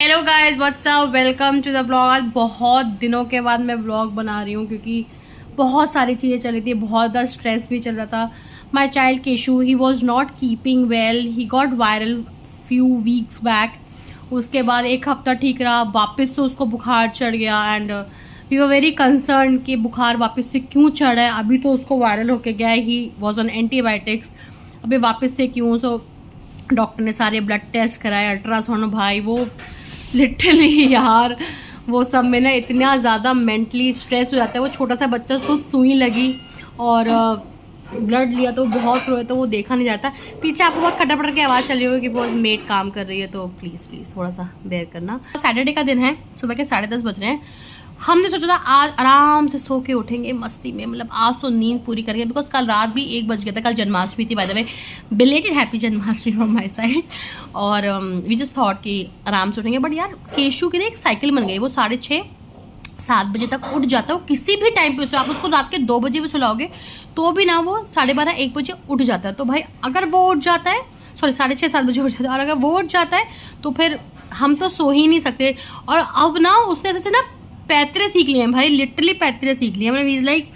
Hello guys, what's up, welcome to the vlog. आज बहुत दिनों के बाद मैं व्लॉग बना रही हूँ क्योंकि बहुत सारी चीज़ें चल रही थी, बहुत ज़्यादा स्ट्रेस भी चल रहा था। My child Keshu, he was not keeping well, he got viral few weeks back. उसके बाद एक हफ्ता ठीक रहा, वापस से उसको बुखार चढ़ गया and we were very concern कि बुखार वापस से क्यों चढ़ा है। अभी तो उसको वायरल होके गया है, ही वॉज ऑन एंटीबायोटिक्स, अभी वापस से क्यों। सो डॉक्टर ने सारे ब्लड टेस्ट कराए, अल्ट्रासाउंड, भाई वो लिटरली यार वो सब में ना इतना ज़्यादा मेंटली स्ट्रेस हो जाता है। वो छोटा सा बच्चा, उसको सुई लगी और ब्लड लिया तो बहुत रोए, तो वो देखा नहीं जाता। पीछे आपको बहुत खटर की आवाज़ चल रही होगी कि बहुत मेड काम कर रही है, तो प्लीज़ थोड़ा सा बेयर करना। सैटरडे का दिन है, सुबह के 10:30 बज रहे हैं। हमने सोचा था आज आराम से सो के उठेंगे मस्ती में, मतलब आज तो नींद पूरी करेंगे बिकॉज कल रात भी 1 बज गया था। कल जन्माष्टमी थी, by the way belated happy Janmashtami from my side. और वी जस्ट थॉट कि आराम से उठेंगे, बट यार केशू की ना एक साइकिल बन गई। वो 6:30-7 बजे तक उठ जाता है, वो किसी भी टाइम पे। आप उसको रात के 2 बजे भी सुलाओगे तो भी ना वो 12:30-1 बजे उठ जाता है। तो भाई अगर वो उठ जाता है, सॉरी 6:30-7 बजे उठ जाता है, और अगर वो उठ जाता है तो फिर हम तो सो ही नहीं सकते। और अब ना उसने ऐसे ना पैतरे सीख लिए हैं भाई, लिटरली पैतरे सीख लिए हैं। मतलब इज लाइक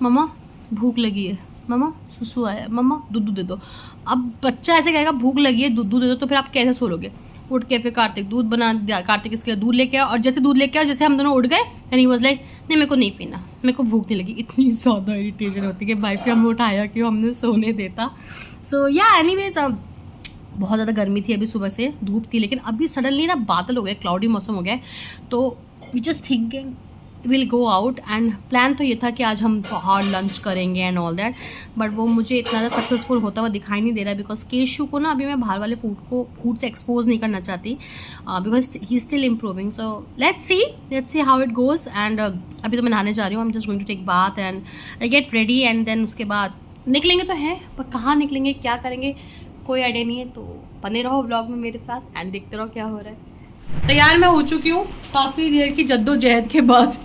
मम्मा भूख लगी है, मम्मा सुसु आया है, मम्मा दूध दे दो। अब बच्चा ऐसे कहेगा भूख लगी है दूध दे दो, तो फिर आप कैसे सो लोगे। उठ के फिर कार्तिक दूध बना दिया, कार्तिक इसके लिए दूध लेके आया, और जैसे दूध लेके आया, जैसे हम दोनों उठ गए एंड ही वाज लाइक नहीं मेरे को नहीं पीना, मेरे को भूख नहीं लगी। इतनी ज़्यादा इरिटेशन होती है कि भाई फिर हमने उठाया क्यों, हमने सोने देता। सो या एनीवेज, बहुत ज़्यादा गर्मी थी, अभी सुबह से धूप थी, लेकिन अभी सडनली ना बादल हो गए, क्लाउडी मौसम हो गया। तो we just thinking will go out, and plan तो ये था कि आज हम बाहर लंच करेंगे एंड ऑल दैट, बट वो मुझे इतना ज़्यादा सक्सेसफुल होता हुआ दिखाई नहीं दे रहा है बिकॉज केशू को ना अभी मैं बाहर वाले फूड से एक्सपोज नहीं करना चाहती because he still improving. So let's see how it goes. And अभी तो मैं नहाने जा रही हूँ, I am just going to take bath and I get ready, and then उसके बाद निकलेंगे तो है, पर कहाँ निकलेंगे, क्या करेंगे, कोई आइडिया नहीं है। तो बने रहो व्लॉग में मेरे साथ एंड देखते रहो क्या हो रहा है। तैयार मैं हो चुकी हूँ काफ़ी देर की जद्दोजहद के बाद।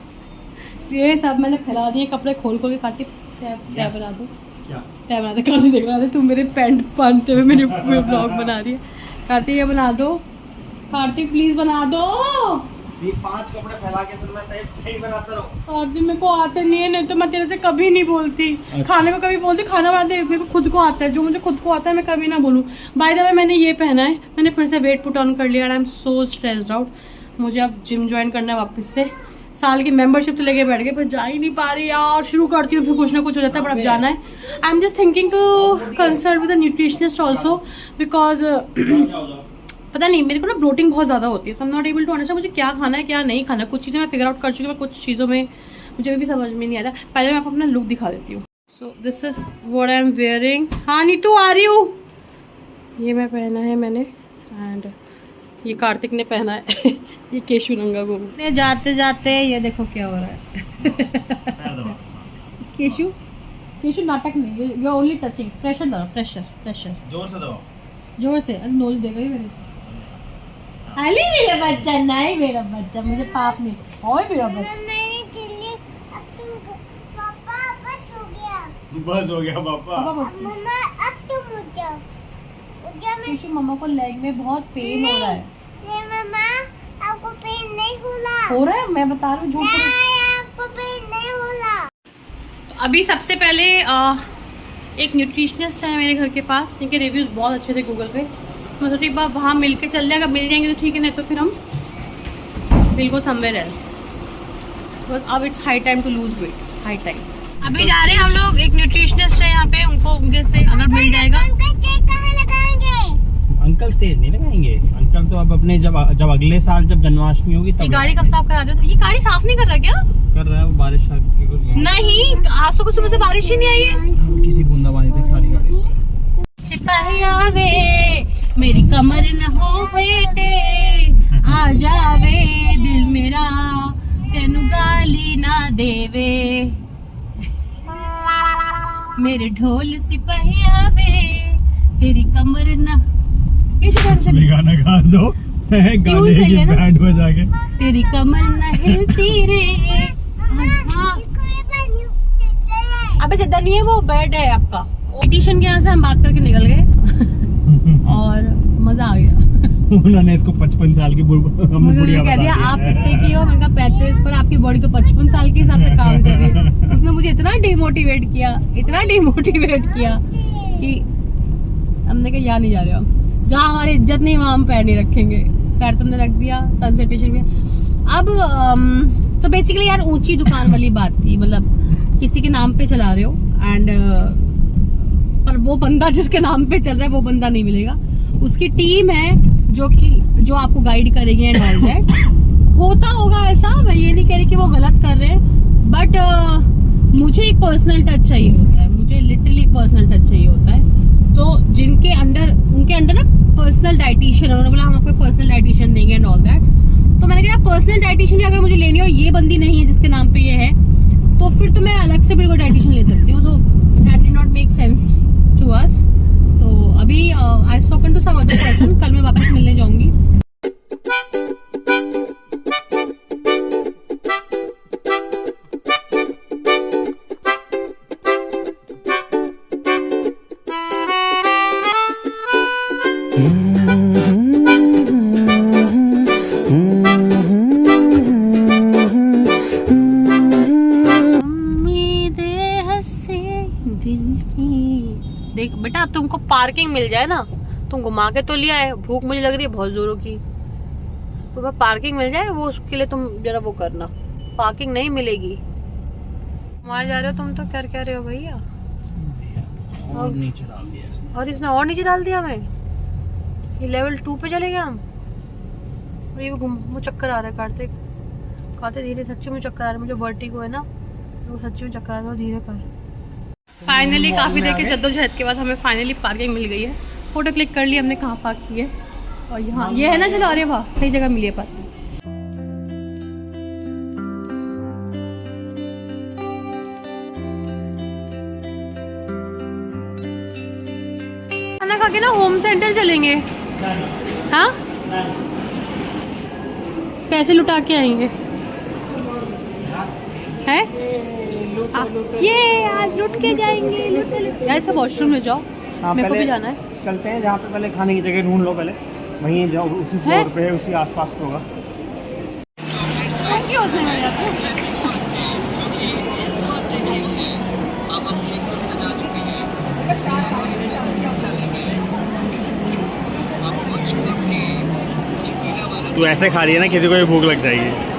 ये सब मैंने फैला दिए कपड़े, खोल के काटी। क्या बना दो, क्या बना दो, कार्तिक देख रहा था तुम मेरे पैंट पहनते हुए मेरे ब्लॉग बना रही है। कार्तिक ये बना दो, कार्तिक प्लीज बना दो। ये 5 कपड़े फैला के फिर मैं नहीं बनाता रहूं। कार्तिक मेरे को आते नहीं है, नहीं तो मैं तेरे से कभी नहीं बोलती। अच्छा। खाने को कभी बोलती, खाना बनाते मेरे को खुद को आता है, जो मुझे खुद को आता है मैं कभी ना बोलूँ। बाय द वे मैंने ये पहना है, मैंने फिर से वेट पुट ऑन कर लिया, I am so stressed out. मुझे अब जिम ज्वाइन करना है वापस से। साल की मेंबरशिप तो लेके बैठ गए, पर जा ही नहीं पा रही यार। शुरू करती हूँ फिर कुछ ना कुछ हो जाता है, पर अब जाना है। I am just thinking to consult with a nutritionist also because पता नहीं मेरे को ना ब्लोटिंग बहुत ज़्यादा होती है, तो I am not able to understand मुझे क्या खाना है क्या नहीं खाना। कुछ चीज़ें मैं फिगर आउट कर चुकी हूँ, कुछ चीज़ों में मुझे अभी भी समझ में नहीं आता। पहले मैं आपको अपना लुक दिखा देती हूँ। So this is what I am wearing. हाँ नीतू आ रही हूँ। ये मैं पहना है मैंने, एंड ये कार्तिक ने पहना है ये केशू नंगा घूम जाते जाते ये देखो क्या हो रहा है केशू नाटक नहीं, you are only touching. Pressure दो, प्रेशर जोर से दो, जोर से। नोज देगा ही मेरे। अली मेरा बच्चा, नहीं मेरा बच्चा, मुझे पाप नहीं। ओए मेरा बच्चा, बस हो गया पापा। केशू मम्मा को लेग में बहुत पेन हो रहा है। नहीं मम्मा आपको पेन नहीं हो रहा है, मैं बता रही हूँ, आपको पेन नहीं होला। अभी सबसे पहले एक न्यूट्रिशनिस्ट है मेरे घर के पास, इनके रिव्यूज़ बहुत अच्छे थे गूगल पे। मैं सोची एक बार वहाँ मिल के चल जाएगा, मिल जाएंगे तो ठीक है, नहीं तो फिर हम विल गो समवेयर एल्स। बस अब it's high time to lose weight, high time. अभी जा रहे हैं हम लोग, एक न्यूट्रिशनिस्ट है यहाँ पे, उनको उनके से अगर मिल जाएगा। अंकल स्टेज नहीं लगाएंगे, अंकल तो अब अपने जब अगले साल जब जन्माष्टमी होगी तब। ये गाड़ी कब साफ करा रहे हो? तो ये गाड़ी साफ नहीं कर रहा क्या? कर रहा है वो, बारिश नहीं, आज सुबह से बारिश ही नहीं आई है, किसी बूंदाबांदी तक सारी गाड़ी। सिपाहिया वे मेरी कमर न हो बेटे, आ जावे दिल मेरा तेनू गाली ना देवे, मेरे ढोल सिपाहिया वे तेरी कमर न। गाना गा दो, गाने की बैंड बजा के। तेरी कमर न हिलती रे। अबे चद्दर नहीं है, वो बेड है आपका। एडिशन के यहाँ से हम बात करके निकल गए और मजा आ गया। उन्होंने इसको 55 साल की मुझे कह दिया आप कितने की हो, मैंने कहा 35, पर आपकी बॉडी तो 55 साल के हिसाब से काम कर रही है। उसने मुझे इतना डिमोटिवेट किया कि हमने कहा यहाँ नहीं जा रहे हम, जहाँ हमारी इज्जत नहीं वहाँ हम पैर नहीं रखेंगे। पैर तुमने रख दिया कंसंट्रेशन में। अब तो बेसिकली यार ऊंची दुकान वाली बात थी, मतलब किसी के नाम पे चला रहे हो एंड पर वो बंदा जिसके नाम पे चल रहा है वो बंदा नहीं मिलेगा। उसकी टीम है जो आपको गाइड करेगी एंड ऑल दैट। होता होगा ऐसा, मैं ये नहीं कह रही कि वो गलत कर रहे हैं, बट मुझे एक पर्सनल टच चाहिए होता है, मुझे लिटरली पर्सनल टच चाहिए होता है। तो उनके अंडर ना पर्सनल डाइटिशियन, उन्होंने बोला हम आपको पर्सनल डाइटिशियन देंगे एंड ऑल दैट। तो मैंने कहा पर्सनल डाइटिशियन अगर मुझे लेनी हो, ये बंदी नहीं है जिसके नाम पे ये है, तो फिर तो मैं अलग से भी कोई डाइटिशियन ले सकती हूँ। So that did not make sense to us. तो अभी I spoken to some other person, कल मैं वापस मिलने जाऊंगी। देख बेटा, अब तुमको पार्किंग मिल जाए ना, तुम घुमा के तो लिया है, भूख मुझे लग रही है बहुत जोरों की, तो पार्किंग मिल जाए वो उसके लिए तुम जरा वो करना। पार्किंग नहीं मिलेगी। वहाँ जा रहे हो तुम तो कर क्या रहे हो भैया? और नीचे डाल दिया, और इसने और नीचे डाल दिया हमें। ये लेवल 2 पे चले गए हम। और ये मुझे चक्कर आ रहा है कार्तिक धीरे, सच्ची मुझे चक्कर आ रहा है। मुझे वर्टिगो है ना, वो सच्ची में चक्कर आ रहा है, धीरे कर। फाइनली काफ़ी देर के जद्दोजहद के बाद हमें फाइनली पार्किंग मिल गई है। फोटो क्लिक कर ली हमने कहाँ पार्क की है, और यहाँ ये है ना चलो, अरे वाह सही जगह मिली है पार्किंग। खाना खा के ना होम सेंटर चलेंगे। हाँ पैसे लुटा के आएंगे हैं? ये आज लुट के जाएंगे, यार सब वॉशरूम में जाओ। मेरे को भी जाना है। चलते हैं जहाँ पे पहले खाने की जगह ढूंढ लो, पहले वहीं जाओ, उसी फ्लोर पे है, उसी आसपास होगा। तू ऐसे खा रही है ना, किसी को भी भूख लग जाएगी।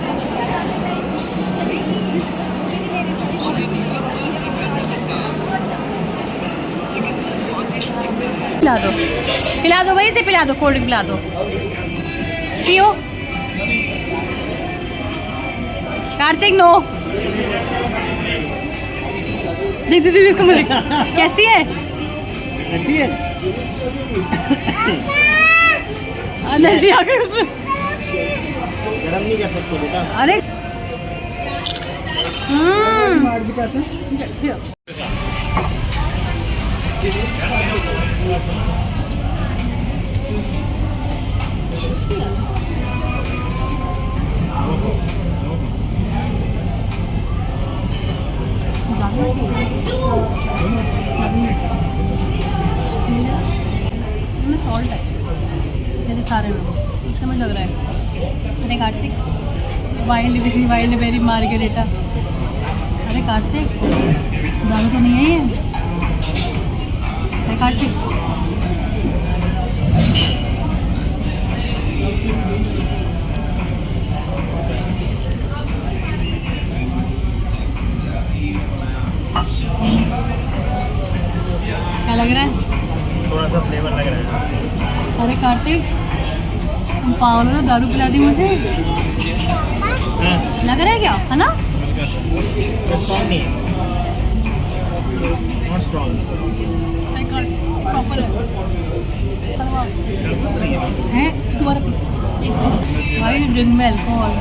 पिला दो वहीं से पिला दो, कोल्ड ड्रिंक पिला दो, पियो। कार्तिक नो देख दीदी इसको मुझे कैसी है? अच्छी है। एनर्जी आ गई उसमें। गरम नहीं कर सकते बेटा। अरे सॉल्ट है मेरे सारे में, इसका मुझे लग रहा है। अरे कार्तिक वाइल्ड बेरी मार्गरेटा। अरे कार्तिक दारू तो नहीं है ये? अरे कार्तिक क्या लग रहा है? थोड़ा सा फ्लेवर लग रहा है। अरे कार्तिक तुम पागल हो, दारू पिला दी मुझे। लग रहा है क्या, है ना? स्ट्रॉन्ग नहीं है, नॉट स्ट्रॉन्ग। प्रॉपर है दोबारा भाई ड्रिंक में alcohol.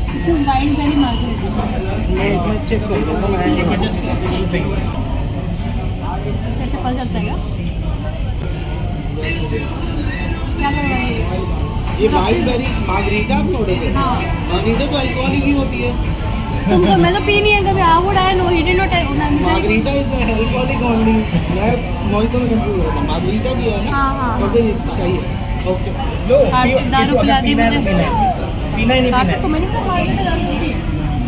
This is wild berry margarita. मैं चेक कर लेता हूं, मैं कैसे पता चलता है क्या कर रहा है ये वाइल्ड बेरी मार्गरीटा आप ऑर्डर करें। हाँ मार्गरीटा तो अल्कोहल की होती है। तुमको मैं तो पी नहीं है कभी। I would I know he did not margarita is the alcoholic only. मैं मोहितो में कंफ्यूज हो रहा था। मार्गरीटा भी है ना? हाँ। तो फिर सही है। ओके लो दारू पिला दी मुझे। पीना ही नहीं पीना है। तुम्हें नहीं पता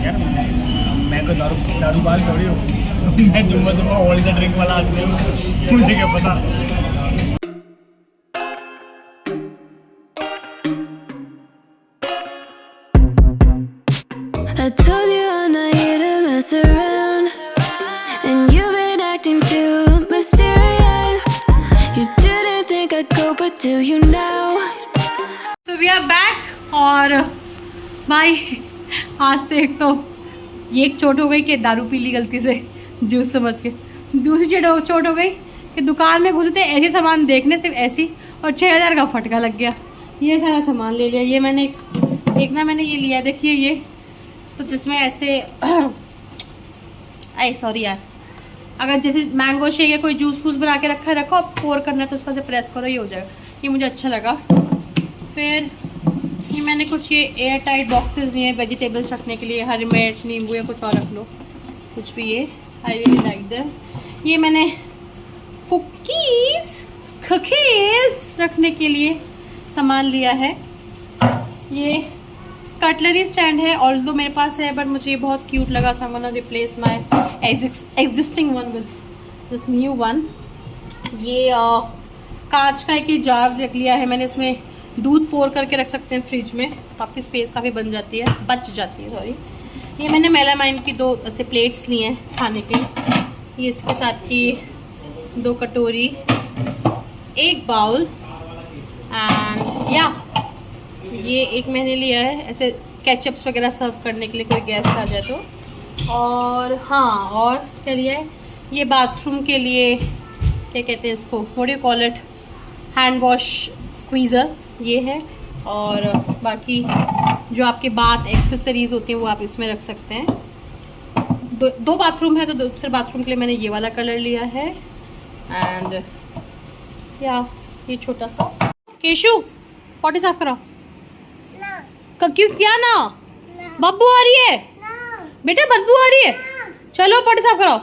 यार मैं कोई दारूबाज थोड़ी हूँ। मैं जुम्मा ऑल द ड्रिंक वाला आदमी हूँ, मुझे क्या पता। I told you I'm not here to mess around, and you've been acting too mysterious. You didn't think I'd go, but do you now? तो वी आर बैक। और भाई आज तो एक तो ये एक चोट हो गई कि दारू पी ली गलती से जूस समझ के। दूसरी चोट हो गई कि दुकान में घुसे थे ऐसे सामान देखने सिर्फ ऐसी, और 6000 का फटका लग गया। ये सारा सामान ले लिया। ये मैंने एक ना मैंने ये लिया, देखिए ये तो जिसमें ऐसे आई सॉरी यार, अगर जैसे मैंगो शेक या कोई जूस वूस बना के रखो, अब पोर करना है तो उसका से प्रेस करो, ये हो जाएगा। ये मुझे अच्छा लगा। फिर ये मैंने कुछ ये एयर टाइट बॉक्सेस लिए वेजिटेबल्स रखने के लिए, हरी मिर्च नींबू या कुछ और रख लो, कुछ भी। ये आई रियली लाइक देम। ये मैंने कुकीज़ रखने के लिए सामान लिया है। ये कटलरी स्टैंड है, ऑल्दो मेरे पास है बट मुझे ये बहुत क्यूट लगा, so I am gonna replace my existing one with this new one. ये कांच का एक जार रख लिया है मैंने, इसमें दूध पोर करके रख सकते हैं फ्रिज में, तो आपकी स्पेस काफ़ी बच जाती है सॉरी। ये मैंने मेलामाइन की 2 ऐसे प्लेट्स लिए हैं खाने के लिए। ये इसके साथ की 2 कटोरी, 1 बाउल, एंड या ये एक मैंने लिया है ऐसे केचप्स वगैरह सर्व करने के लिए कोई गेस्ट आ जाए तो। और हाँ, और क्या लिया है, ये बाथरूम के लिए क्या कहते हैं इसको, what do you call it, hand wash squeezer ये है। और बाकी जो आपके बाथ एक्सेसरीज होती हैं वो आप इसमें रख सकते हैं। 2 बाथरूम है तो दूसरे बाथरूम के लिए मैंने ये वाला कलर लिया है। एंड या ये छोटा सा केशु पॉटी साफ कराओ। क्यों क्या ना बदबू आ रही है बेटा, बदबू आ रही है, चलो पॉटी साफ कराओ।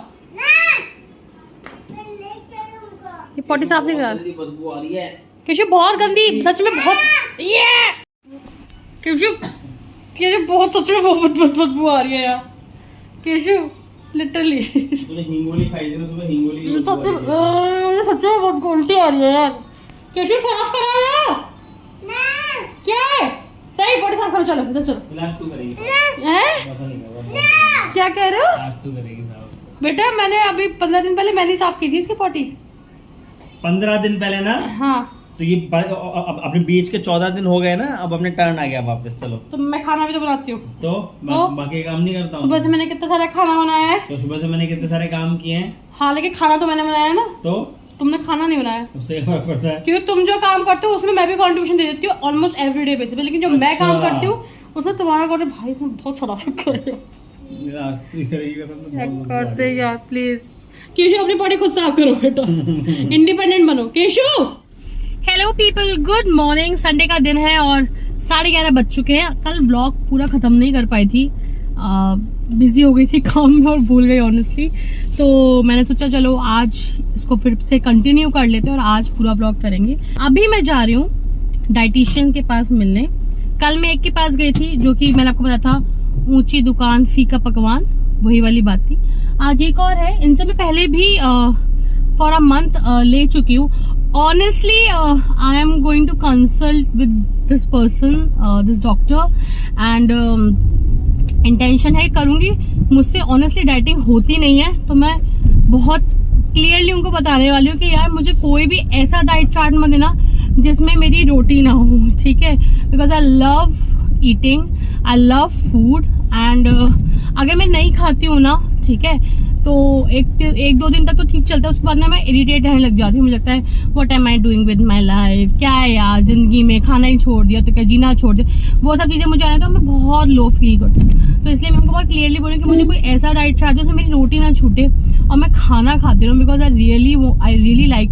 ये पॉटी साफ नहीं करा, बदबू आ रही है केशु बहुत गंदी, सच में बहुत, ये केशु बहुत सच में बहुत बदबू आ रही है यार केशु, लिटरली। तूने हिंगोली खाई थी ना सुबह, हिंगोली सच में बहुत उल्टी आ रही है यार। केशु साफ करा यार, क्या है नहीं पॉटी साफ करो, चलो इधर चलो। लास्ट तू करेगी क्या कह रहे हो? लास्ट तू करेगी साहब। बेटा मैंने अभी 15 दिन पहले मैंने साफ की थी इसकी पॉटी। 15 दिन पहले ना? हाँ तो ये अपने बीच के 14 दिन हो गए ना, अब अपने टर्न आ गया वापस। चलो तो मैं खाना भी तो बनाती हूँ, तो बाकी काम नहीं करता हूँ। सुबह से मैंने कितना सारा खाना बनाया है। तो सुबह से मैंने कितने सारे काम किए हैं। हाँ लेकिन खाना तो मैंने बनाया ना, तो तुमने खाना नहीं बनाया। उससे फर्क पड़ता है क्योंकि तुम जो काम करते हो उसमें मैं भी कंट्रीब्यूशन दे देती हूँ ऑलमोस्ट एवरीडे बेसिस पे, लेकिन जो मैं काम करती हूँ उसमें तुम्हारा करते भाई तुम बहुत खराब कर रहे हो। लास्ट तू करेगी कसम से। करते यार प्लीज। केशु अपनी बॉडी खुद साफ करो बेटा, इंडिपेंडेंट बनो Keshu. Hello people, good morning. Sunday का दिन है और 11:30 बज चुके हैं। कल व्लॉग पूरा खत्म नहीं कर पाई थी, बिजी हो गई थी काम में और भूल गई ऑनेस्टली। तो मैंने सोचा चलो आज इसको फिर से कंटिन्यू कर लेते हैं और आज पूरा व्लॉग करेंगे। अभी मैं जा रही हूँ डाइटिशियन के पास मिलने। कल मैं एक के पास गई थी जो कि मैंने आपको बताया था, ऊंची दुकान फीका पकवान, वही वाली बात थी। आज एक और है, इनसे मैं पहले भी फॉर अ मंथ ले चुकी हूँ। Honestly I am going to consult with this person, this doctor, and intention है करूंगी। मुझसे ऑनेस्टली डाइटिंग होती नहीं है, तो मैं बहुत क्लियरली उनको बताने वाली हूँ कि यार मुझे कोई भी ऐसा डाइट चार्ट मत देना जिसमें मेरी रोटी ना हो, ठीक है। Because I love eating, I love food, and अगर मैं नहीं खाती हूँ ना, ठीक है, तो एक दो दिन तक तो ठीक चलता है, उसके बाद ना मैं इरिटेट रहने लग जाती हूँ। मुझे लगता है what am I doing with my life, क्या है यार जिंदगी में, खाना ही छोड़ दिया तो क्या जीना छोड़ दिया, वो सब चीजें मुझे आने तो मैं बहुत लो फील करती हूँ। तो इसलिए मैं उनको बहुत क्लियरली बोलूँ कि मुझे कोई ऐसा डाइट चार्ट दो जिसमें मेरी रोटी ना छूटे और मैं खाना खाती रहूँ, because I really like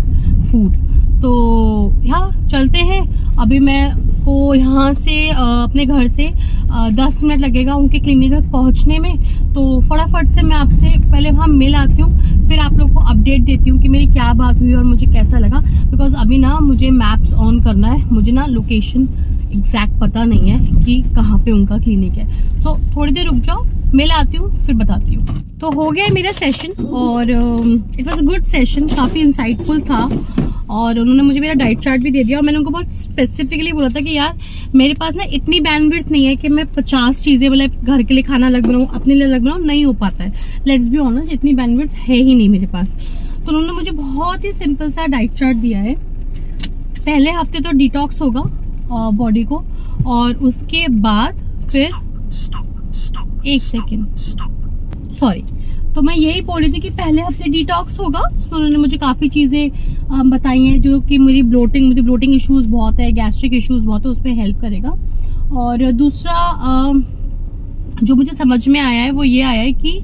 food. तो यहाँ चलते हैं। अभी मैं को यहाँ से अपने घर से 10 मिनट लगेगा उनके क्लिनिक तक पहुंचने में। तो फटाफट से मैं आपसे पहले वहाँ मिल आती हूँ, फिर आप लोग को अपडेट देती हूँ कि मेरी क्या बात हुई और मुझे कैसा लगा। बिकॉज अभी ना मुझे मैप्स ऑन करना है, मुझे ना लोकेशन एग्जैक्ट पता नहीं है कि कहाँ पे उनका क्लिनिक है। सो थोड़ी देर रुक जाओ, मिल आती हूँ फिर बताती हूँ। तो हो गया मेरा सेशन और it was a good session, काफ़ी इंसाइटफुल था और उन्होंने मुझे मेरा डाइट चार्ट भी दे दिया। और मैंने उनको बहुत स्पेसिफिकली बोला था कि यार मेरे पास ना इतनी बैंडविड्थ नहीं है कि मैं 50 चीज़ें मतलब घर के लिए खाना अलग बनाऊँ, अपने लिए अलग बनाऊँ, नहीं हो पाता है। लेट्स बी ऑनेस्ट, इतनी बैंडविड्थ है ही नहीं मेरे पास। तो उन्होंने मुझे बहुत ही सिंपल सा डाइट चार्ट दिया है। पहले हफ्ते तो डिटॉक्स होगा बॉडी को, और उसके बाद फिर एक सेकेंड सॉरी, तो मैं यही बोल रही थी कि पहले हफ्ते डिटॉक्स होगा। उसमें उन्होंने मुझे काफ़ी चीज़ें बताई हैं जो कि मुझे ब्लोटिंग इश्यूज बहुत है, गैस्ट्रिक इश्यूज बहुत है, उस पर हेल्प करेगा। और दूसरा जो मुझे समझ में आया है वो ये आया है कि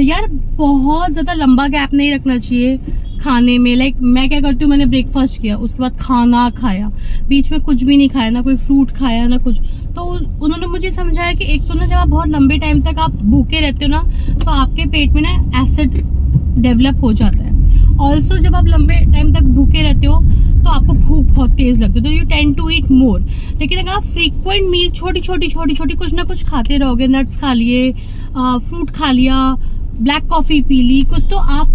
यार बहुत ज़्यादा लंबा गैप नहीं रखना चाहिए खाने में। लाइक मैं क्या करती हूँ, मैंने ब्रेकफास्ट किया, उसके बाद खाना खाया, बीच में कुछ भी नहीं खाया, ना कोई फ्रूट खाया ना कुछ। तो उन्होंने मुझे समझाया कि एक तो ना जब आप बहुत लंबे टाइम तक आप भूखे रहते हो ना, तो आपके पेट में ना एसिड डेवलप हो जाता है। ऑल्सो जब आप लंबे टाइम तक भूखे रहते हो तो आपको भूख बहुत तेज लगती है, तो यू टेंड टू ईट मोर। लेकिन अगर आप फ्रीक्वेंट मील छोटी छोटी कुछ ना कुछ खाते रहोगे, नट्स खा लिए, फ्रूट खा लिया, ब्लैक कॉफी पी ली कुछ, तो आप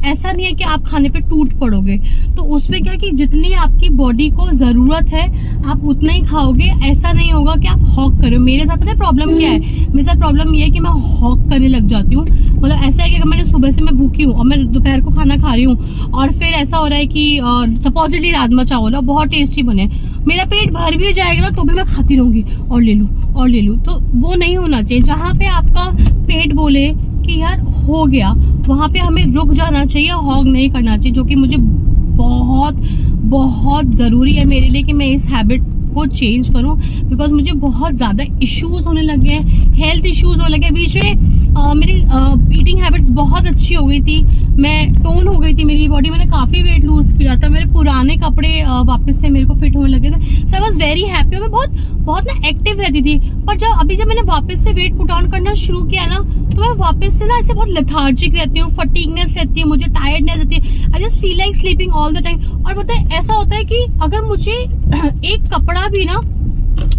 ऐसा नहीं है कि आप खाने पे टूट पड़ोगे। तो उसमें क्या कि जितनी आपकी बॉडी को जरूरत है आप उतना ही खाओगे। ऐसा नहीं होगा कि आप हॉक करो। मेरे साथ पता है प्रॉब्लम क्या है, मेरे साथ प्रॉब्लम ये है कि मैं हॉक करने लग जाती हूँ। मतलब ऐसा है कि अगर मैंने सुबह से मैं भूखी हूँ और मैं दोपहर को खाना खा रही हूँ और फिर ऐसा हो रहा है कि सपोजिटली राजमा चावल बहुत टेस्टी बने, मेरा पेट भर भी जाएगा ना तो भी मैं खाती रहूंगी और ले लूँ। तो वो नहीं होना चाहिए। जहाँ पे आपका पेट बोले कि यार हो गया, वहाँ पे हमें रुक जाना चाहिए, हॉग नहीं करना चाहिए, जो कि मुझे बहुत बहुत ज़रूरी है मेरे लिए कि मैं इस हैबिट को चेंज करूं। बिकॉज मुझे बहुत ज़्यादा इश्यूज होने लगे हैं, हेल्थ इश्यूज होने लगे। बीच में मेरी ईटिंग हैबिट्स बहुत अच्छी हो गई थी, मैं टोन हो गई थी मेरी बॉडी, मैंने काफ़ी वेट लूज किया था, मेरे पुराने कपड़े वापस से मेरे को फिट होने लगे थे। सो आई वॉज वेरी हैप्पी। मैं बहुत ना एक्टिव रहती थी, पर जब मैंने वापस से वेट पुट ऑन करना शुरू किया ना, तो मैं वापस से ना ऐसे बहुत लेथार्जिक रहती हूँ, फटीगनेस रहती है, मुझे टायर्डनेस रहती है, I just feel like sleeping all the time. और पता है ऐसा होता है कि अगर मुझे एक कपड़ा भी ना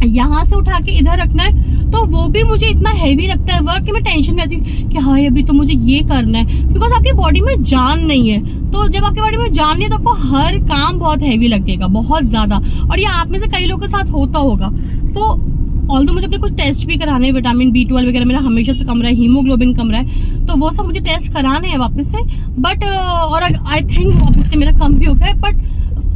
यहाँ से उठा के इधर रखना है तो वो भी मुझे इतना हैवी लगता है वर्क कि मैं टेंशन में आती हूँ कि हाँ अभी तो मुझे ये करना है। बिकॉज आपकी बॉडी में जान नहीं है, तो जब आपकी बॉडी में जान नहीं है तो आपको हर काम बहुत हैवी लगेगा, बहुत ज्यादा। और ये आप में से कई लोगों के साथ होता होगा। तो ऑल्दो मुझे अपने कुछ टेस्ट भी कराने हैं, विटामिन B12 वगैरह मेरा हमेशा से कम रहा है, हीमोग्लोबिन कम रहा है, तो वो सब मुझे टेस्ट कराने हैं वापस से। बट और आई थिंक वापस से मेरा कम भी हो गया है, बट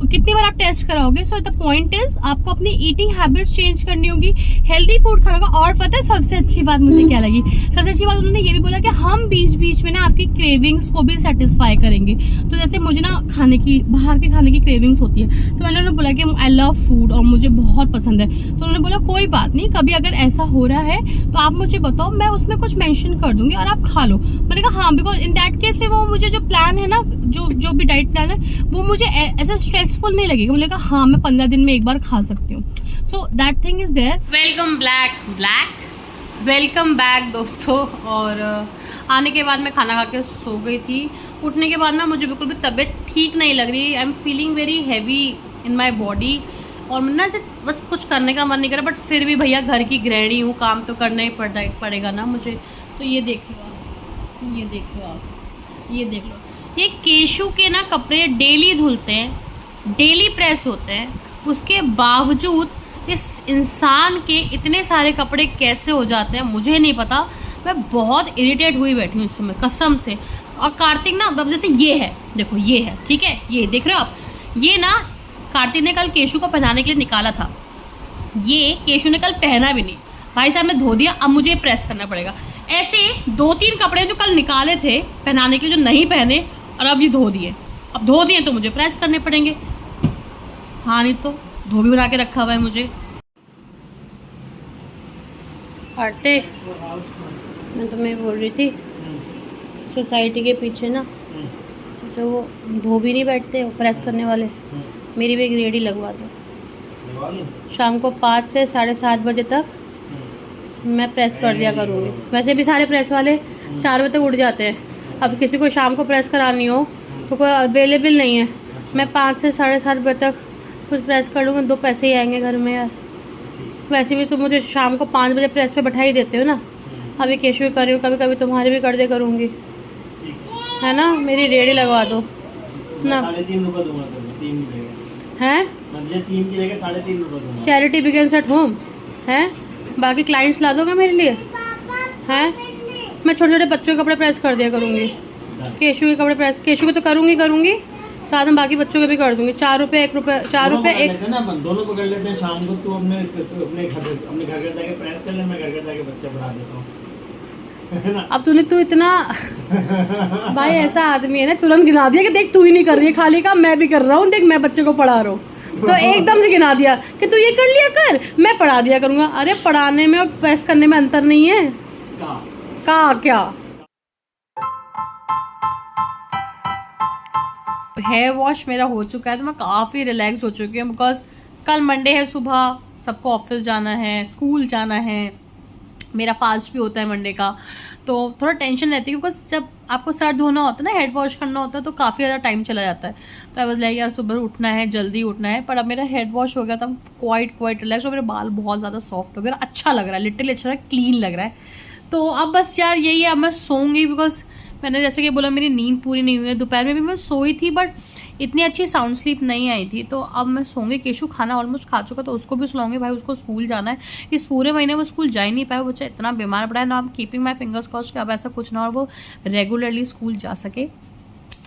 कितनी बार आप टेस्ट कराओगे। सो द पॉइंट इज आपको अपनी ईटिंग हैबिट्स चेंज करनी होगी, हेल्दी फूड खाना होगा। और पता है सबसे अच्छी बात मुझे क्या लगी, सबसे अच्छी बात उन्होंने ये भी बोला कि हम बीच बीच में ना आपकी क्रेविंग्स को भी सेटिस्फाई करेंगे। तो जैसे मुझे ना बाहर के खाने की क्रेविंग्स होती है, तो मैंने उन्हें बोला कि आई लव फूड और मुझे बहुत पसंद है। तो उन्होंने बोला कोई बात नहीं, कभी अगर ऐसा हो रहा है तो आप मुझे बताओ, मैं उसमें कुछ मेंशन कर दूंगी और आप खा लो। मैंने कहा हाँ, बिकॉज इन दैट केस में वो मुझे जो प्लान है ना, जो भी डाइट प्लान है, वो मुझे ऐसा स्ट्रेसफुल नहीं लगेगा। बोलेगा हाँ मैं 15 दिन में एक बार खा सकती हूँ। So that thing is there. Welcome back दोस्तों। और आने के बाद मैं खाना खा के सो गई थी। उठने के बाद ना मुझे बिल्कुल भी तबीयत ठीक नहीं लग रही, I am feeling very heavy in my body. और ना बस कुछ करने का मन नहीं कर रहा, बट फिर भी भैया घर की गृहिणी हूँ, काम तो करना ही पड़ेगा ना मुझे। तो ये देख लो आप, ये देख लो, ये केशु के ना कपड़े डेली धुलते हैं, डेली प्रेस होते हैं, उसके बावजूद इस इंसान के इतने सारे कपड़े कैसे हो जाते हैं मुझे नहीं पता। मैं बहुत इरिटेट हुई बैठी हूँ इस समय कसम से। और कार्तिक ना, अब जैसे ये है, देखो ये है, ठीक है, ये देख रहे हो आप, ये ना कार्तिक ने कल केशु को पहनाने के लिए निकाला था, ये केशु ने कल पहना भी नहीं। भाई साहब ने धो दिया, अब मुझे प्रेस करना पड़ेगा। ऐसे 2-3 कपड़े जो कल निकाले थे पहनाने के लिए, जो नहीं पहने, और अब ये धो दिए। अब धो दिए तो मुझे प्रेस करने पड़ेंगे। हाँ नहीं तो धोबी बना के रखा हुआ है मुझे। आटे मैं तुम्हें बोल रही थी, सोसाइटी के पीछे ना जो वो धोबी नहीं बैठते वो प्रेस करने वाले, मेरी भी एक रेडी लगवा दो। शाम को 5 से 7:30 बजे तक मैं प्रेस कर दिया करूँगी। वैसे भी सारे प्रेस वाले 4 बजे तक उठ जाते हैं। अब किसी को शाम को प्रेस करानी हो तो कोई अवेलेबल नहीं है। मैं 5 से 7:30 बजे तक कुछ प्रेस कर लूँगी, 2 पैसे ही आएंगे घर में यार। वैसे भी तुम मुझे शाम को 5 बजे प्रेस पे बैठा ही देते हो ना। अभी केशव भी कर रही हूँ, कभी कभी तुम्हारे भी कर दे करूँगी, है ना। मेरी रेडी लगवा दो ना। 3.5 रुपये दूंगा तुम्हें, 3 की जगह हैं? मैं 3 की जगह 3.5 रुपये दूंगा। चैरिटी बिगिंस एट होम है। बाकी क्लाइंट्स ला दोगे मेरे लिए? हैं? मैं छोटे छोटे बच्चों के कपड़े प्रेस कर दिया करूँगी। केशु के कपड़े प्रेस, केशु के तो करूँगी, साथ में बाकी बच्चों के भी कर दूँगी। 4 रुपये 1 रुपये, 4 रुपये 1। ना अपन दोनों पकड़ लेते हैं। शाम को तू अपने घर जाके प्रेस कर ले, मैं घर जाके बच्चा पढ़ा देता हूँ। अब तू इतना भाई ऐसा आदमी है ना, तुरंत गिना दिया कि देख तू ही नहीं कर रही है खाली काम, मैं भी कर रहा हूँ, देख मैं बच्चे को पढ़ा रहा हूँ। तो एकदम से गिना दिया कि तू ये कर लिया कर, मैं पढ़ा दिया करूँगा। अरे पढ़ाने में और प्रेस करने में अंतर नहीं है का क्या। हेयर वॉश मेरा हो चुका है तो मैं काफ़ी रिलैक्स हो चुकी हूँ, बिकॉज कल मंडे है, सुबह सबको ऑफिस जाना है, स्कूल जाना है, मेरा फास्ट भी होता है मंडे का, तो थोड़ा टेंशन रहती है। बिकॉज जब आपको सर धोना होता है ना, हेड वॉश करना होता है, तो काफ़ी ज़्यादा टाइम चला जाता है। तो आई वाज लाइक यार सुबह उठना है, जल्दी उठना है। पर अब मेरा हेड वॉश हो गया तो क्वाइट रिलैक्स, और मेरे बाल बहुत ज़्यादा सॉफ्ट हो गए, अच्छा लग रहा है, लिटरली अच्छा लग रहा है, क्लीन लग रहा है। तो अब बस यार यही है, अब मैं सोऊंगी। बिकॉज मैंने जैसे कि बोला मेरी नींद पूरी नहीं हुई है। दोपहर में भी मैं सोई थी बट इतनी अच्छी साउंड स्लीप नहीं आई थी। तो अब मैं सोऊंगी। केशु खाना ऑलमोस्ट खा चुका, तो उसको भी सुलाऊंगी। भाई उसको स्कूल जाना है, इस पूरे महीने वो स्कूल जा ही नहीं पाया, बच्चा इतना बीमार पड़ा है ना। अब कीपिंग माई फिंगर्स क्रॉस्ड कि अब ऐसा कुछ ना और वो रेगुलरली स्कूल जा सके।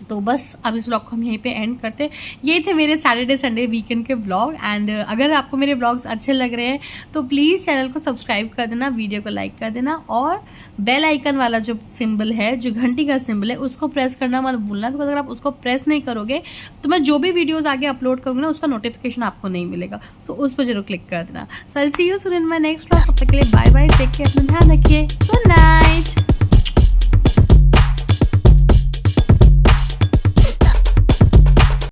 तो बस अब इस व्लॉग को हम यहीं पे एंड करते। ये थे मेरे सैटरडे संडे वीकेंड के व्लॉग। एंड अगर आपको मेरे व्लॉग्स अच्छे लग रहे हैं तो प्लीज़ चैनल को सब्सक्राइब कर देना, वीडियो को लाइक कर देना, और बेल आइकन वाला जो सिंबल है, जो घंटी का सिंबल है, उसको प्रेस करना मत भूलना। बिकॉज अगर आप उसको प्रेस नहीं करोगे तो मैं जो भी वीडियोज़ आगे अपलोड करूँगी ना, उसका नोटिफिकेशन आपको नहीं मिलेगा। तो उस पर जरूर क्लिक कर देना। So I see you soon in my next vlog. तब तक के लिए बाय बाय, टेक केयर, अपना ध्यान रखिए, गुड नाइट।